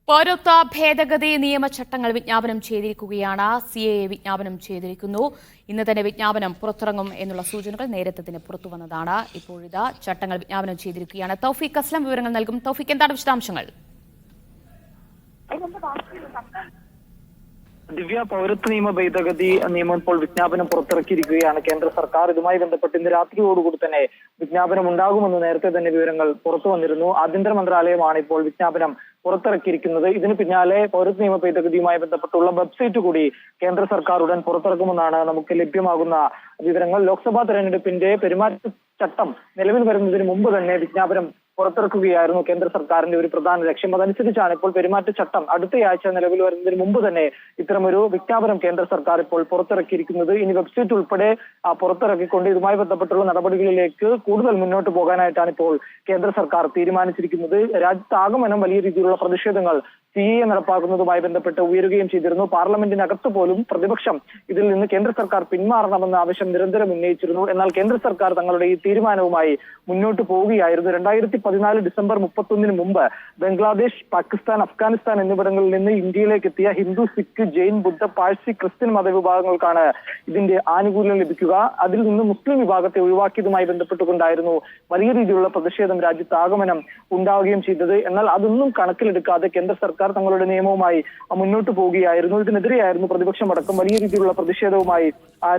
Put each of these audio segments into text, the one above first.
പൗരത്വ ഭേദഗതി നിയമചട്ടങ്ങൾ വിജ്ഞാപനം ചെയ്തിരിക്കുകയാണ്. CAA വിജ്ഞാപനം ചെയ്തിരിക്കുന്നു. ഇന്ന് തന്നെ വിജ്ഞാപനം പുറത്തിറങ്ങും എന്നുള്ള സൂചനകൾ നേരത്തെ തന്നെ പുറത്തു വന്നതാണ്. ഇപ്പോഴിതാ ചട്ടങ്ങൾ വിജ്ഞാപനം ചെയ്തിരിക്കുകയാണ്. തൗഫീഖ് അസ്ലം വിവരങ്ങൾ നൽകും. തൗഫീഖ്, എന്താണ് വിശദാംശങ്ങൾ? ദിവ്യ, പൗരത്വ നിയമ ഭേദഗതി നിയമം ഇപ്പോൾ വിജ്ഞാപനം പുറത്തിറക്കിയിരിക്കുകയാണ് കേന്ദ്ര സർക്കാർ. ഇതുമായി ബന്ധപ്പെട്ട് ഇന്ന് രാത്രിയോടുകൂടി തന്നെ വിജ്ഞാപനം ഉണ്ടാകുമെന്ന് നേരത്തെ തന്നെ വിവരങ്ങൾ പുറത്തു വന്നിരുന്നു. ആഭ്യന്തര മന്ത്രാലയമാണ് ഇപ്പോൾ വിജ്ഞാപനം പുറത്തിറക്കിയിരിക്കുന്നത്. ഇതിന് പിന്നാലെ പൗരത്വ നിയമ ഭേദഗതിയുമായി ബന്ധപ്പെട്ടുള്ള വെബ്സൈറ്റ് കൂടി കേന്ദ്ര സർക്കാർ ഉടൻ പുറത്തിറക്കുമെന്നാണ് നമുക്ക് ലഭ്യമാകുന്ന വിവരങ്ങൾ. ലോക്സഭാ തെരഞ്ഞെടുപ്പിന്റെ പെരുമാറ്റച്ചട്ടം നിലവിൽ വരുന്നതിന് മുമ്പ് തന്നെ വിജ്ഞാപനം പുറത്തിറക്കുകയായിരുന്നു കേന്ദ്ര സർക്കാരിന്റെ ഒരു പ്രധാന ലക്ഷ്യം. അതനുസരിച്ചാണ് ഇപ്പോൾ പെരുമാറ്റച്ചട്ടം അടുത്തയാഴ്ച നിലവിൽ വരുന്നതിന് മുമ്പ് തന്നെ ഇത്തരമൊരു വിജ്ഞാപനം കേന്ദ്ര സർക്കാർ ഇപ്പോൾ പുറത്തിറക്കിയിരിക്കുന്നത്. ഇനി വെബ്സൈറ്റ് ഉൾപ്പെടെ പുറത്തിറക്കിക്കൊണ്ട് ഇതുമായി ബന്ധപ്പെട്ടുള്ള നടപടികളിലേക്ക് കൂടുതൽ മുന്നോട്ട് പോകാനായിട്ടാണ് ഇപ്പോൾ കേന്ദ്ര സർക്കാർ തീരുമാനിച്ചിരിക്കുന്നത്. രാജ്യത്താകമാനം വലിയ രീതിയിലുള്ള പ്രതിഷേധങ്ങൾ CAA നടപ്പാക്കുന്നതുമായി ബന്ധപ്പെട്ട് ഉയരുകയും ചെയ്തിരുന്നു. പാർലമെന്റിനകത്ത് പോലും പ്രതിപക്ഷം ഇതിൽ നിന്ന് കേന്ദ്ര സർക്കാർ പിന്മാറണമെന്ന ആവശ്യം നിരന്തരം ഉന്നയിച്ചിരുന്നു. എന്നാൽ കേന്ദ്ര സർക്കാർ തങ്ങളുടെ ഈ തീരുമാനവുമായി മുന്നോട്ട് പോവുകയായിരുന്നു. 2014 ഡിസംബർ 31 മുമ്പ് ബംഗ്ലാദേശ്, പാകിസ്ഥാൻ, അഫ്ഗാനിസ്ഥാൻ എന്നിവിടങ്ങളിൽ നിന്ന് ഇന്ത്യയിലേക്ക് എത്തിയ ഹിന്ദു, സിഖ്, ജെയിൻ, ബുദ്ധ, പാഴ്സി, ക്രിസ്ത്യൻ മതവിഭാഗങ്ങൾക്കാണ് ഇതിന്റെ ആനുകൂല്യം ലഭിക്കുക. അതിൽ നിന്ന് മുസ്ലിം വിഭാഗത്തെ ഒഴിവാക്കിയതുമായി ബന്ധപ്പെട്ടുകൊണ്ടായിരുന്നു വലിയ രീതിയിലുള്ള പ്രതിഷേധം രാജ്യത്താകമാനം ഉണ്ടാവുകയും ചെയ്തത്. എന്നാൽ അതൊന്നും കണക്കിലെടുക്കാതെ കേന്ദ്ര സർക്കാർ തങ്ങളുടെ നിയമവുമായി മുന്നോട്ട് പോവുകയായിരുന്നു. ഇതിനെതിരെയായിരുന്നു പ്രതിപക്ഷം അടക്കം വലിയ രീതിയിലുള്ള പ്രതിഷേധവുമായി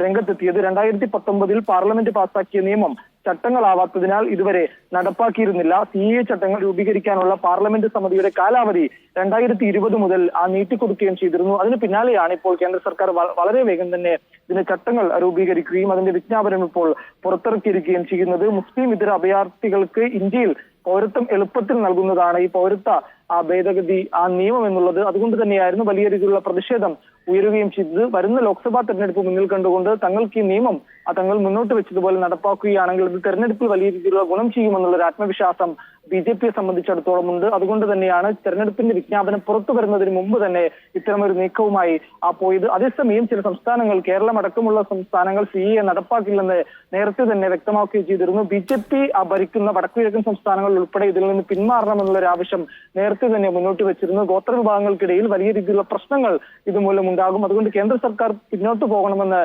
രംഗത്തെത്തിയത്. 2019 പാർലമെന്റ് പാസാക്കിയ നിയമം ചട്ടങ്ങളാവാത്തതിനാൽ ഇതുവരെ നടപ്പാക്കിയിരുന്നില്ല. CAA ചട്ടങ്ങൾ രൂപീകരിക്കാനുള്ള പാർലമെന്റ് സമിതിയുടെ കാലാവധി 2020 മുതൽ നീട്ടിക്കൊടുക്കുകയും ചെയ്തിരുന്നു. അതിന് പിന്നാലെയാണ് ഇപ്പോൾ കേന്ദ്ര സർക്കാർ വളരെ വേഗം തന്നെ ഇതിന്റെ ചട്ടങ്ങൾ രൂപീകരിക്കുകയും അതിന്റെ വിജ്ഞാപനം ഇപ്പോൾ പുറത്തിറക്കിയിരിക്കുകയും ചെയ്യുന്നത്. മുസ്ലിം ഇതര അഭയാർത്ഥികൾക്ക് ഇന്ത്യയിൽ പൗരത്വം എളുപ്പത്തിൽ നൽകുന്നതാണ് ഈ പൗരത്വ ഭേദഗതി നിയമം എന്നുള്ളത്. അതുകൊണ്ട് തന്നെയായിരുന്നു വലിയ രീതിയിലുള്ള പ്രതിഷേധം ഉയരുകയും ചെയ്തത്. വരുന്ന ലോക്സഭാ തെരഞ്ഞെടുപ്പ് മുന്നിൽ കണ്ടുകൊണ്ട് തങ്ങൾക്ക് ഈ നിയമം തങ്ങൾ മുന്നോട്ട് വെച്ചതുപോലെ നടപ്പാക്കുകയാണെങ്കിൽ ഇത് തെരഞ്ഞെടുപ്പിൽ വലിയ രീതിയിലുള്ള ഗുണം ചെയ്യുമെന്നുള്ള ഒരു ആത്മവിശ്വാസം BJPയെ സംബന്ധിച്ചിടത്തോളം ഉണ്ട്. അതുകൊണ്ട് തന്നെയാണ് തെരഞ്ഞെടുപ്പിന്റെ വിജ്ഞാപനം പുറത്തു വരുന്നതിന് മുമ്പ് തന്നെ ഇത്തരമൊരു നീക്കവുമായി പോയത്. അതേസമയം ചില സംസ്ഥാനങ്ങൾ, കേരളം അടക്കമുള്ള സംസ്ഥാനങ്ങൾ CAA നടപ്പാക്കില്ലെന്ന് നേരത്തെ തന്നെ വ്യക്തമാക്കുകയും ചെയ്തിരുന്നു. BJP ഭരിക്കുന്ന വടക്കുകിഴക്കൻ സംസ്ഥാനങ്ങൾ ഉൾപ്പെടെ ഇതിൽ നിന്ന് പിന്മാറണമെന്നുള്ള ഒരു ആവശ്യം നേരത്തെ തന്നെ മുന്നോട്ട് വെച്ചിരുന്നു. ഗോത്ര വിഭാഗങ്ങൾക്കിടയിൽ വലിയ രീതിയിലുള്ള പ്രശ്നങ്ങൾ ഇതുമൂലം ഉണ്ടാകും. അതുകൊണ്ട് കേന്ദ്ര സർക്കാർ പിന്നോട്ട് പോകണമെന്ന്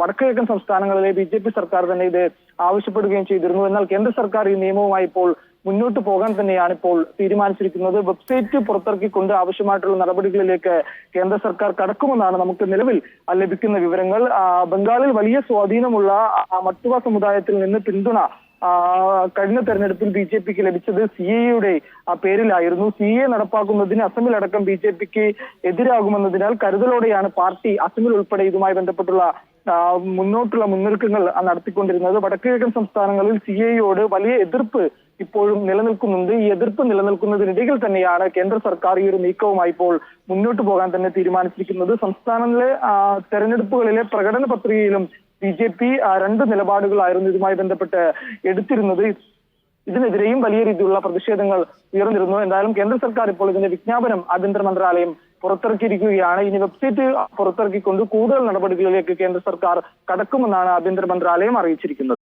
വടക്കുകിഴക്കൻ സംസ്ഥാനങ്ങളിലെ BJP സർക്കാർ തന്നെ ഇത് ആവശ്യപ്പെടുകയും ചെയ്തിരുന്നു. എന്നാൽ കേന്ദ്ര സർക്കാർ ഈ നിയമവുമായി ഇപ്പോൾ മുന്നോട്ട് പോകാൻ തന്നെയാണ് ഇപ്പോൾ തീരുമാനിച്ചിരിക്കുന്നത്. വെബ്സൈറ്റ് പുറത്തിറക്കിക്കൊണ്ട് ആവശ്യമായിട്ടുള്ള നടപടികളിലേക്ക് കേന്ദ്ര സർക്കാർ കടക്കുമെന്നാണ് നമുക്ക് നിലവിൽ ലഭിക്കുന്ന വിവരങ്ങൾ. ബംഗാളിൽ വലിയ സ്വാധീനമുള്ള മട്ടുവ സമുദായത്തിൽ നിന്ന് പിന്തുണ കഴിഞ്ഞ തെരഞ്ഞെടുപ്പിൽ BJPക്ക് ലഭിച്ചത് CAA പേരിലായിരുന്നു. CAA നടപ്പാക്കുന്നതിന് അസമിലടക്കം BJPക്ക് എതിരാകുമെന്നതിനാൽ കരുതലോടെയാണ് പാർട്ടി അസമിൽ ഉൾപ്പെടെ ഇതുമായി ബന്ധപ്പെട്ടുള്ള മുന്നോട്ടുള്ള മുന്നൊരുക്കങ്ങൾ നടത്തിക്കൊണ്ടിരുന്നത്. വടക്കുകിഴക്കൻ സംസ്ഥാനങ്ങളിൽ CAAയോട് വലിയ എതിർപ്പ് ഇപ്പോഴും നിലനിൽക്കുന്നുണ്ട്. ഈ എതിർപ്പ് നിലനിൽക്കുന്നതിനിടയിൽ തന്നെയാണ് കേന്ദ്ര സർക്കാർ ഈ ഒരു നീക്കവുമായി ഇപ്പോൾ മുന്നോട്ട് പോകാൻ തന്നെ തീരുമാനിച്ചിരിക്കുന്നത്. സംസ്ഥാനങ്ങളിലെ തെരഞ്ഞെടുപ്പുകളിലെ പ്രകടന പത്രികയിലും BJP രണ്ട് നിലപാടുകളായിരുന്നു ഇതുമായി ബന്ധപ്പെട്ട് എടുത്തിരുന്നത്. ഇതിനെതിരെയും വലിയ രീതിയിലുള്ള പ്രതിഷേധങ്ങൾ ഉയർന്നിരുന്നു. എന്തായാലും കേന്ദ്ര സർക്കാർ ഇപ്പോൾ ഇതിന്റെ വിജ്ഞാപനം ആഭ്യന്തര മന്ത്രാലയം പുറത്തിറക്കിയിരിക്കുകയാണ്. ഇനി വെബ്സൈറ്റ് പുറത്തിറക്കിക്കൊണ്ട് കൂടുതൽ നടപടികളിലേക്ക് കേന്ദ്ര സർക്കാർ കടക്കുമെന്നാണ് ആഭ്യന്തര മന്ത്രാലയം അറിയിച്ചിരിക്കുന്നത്.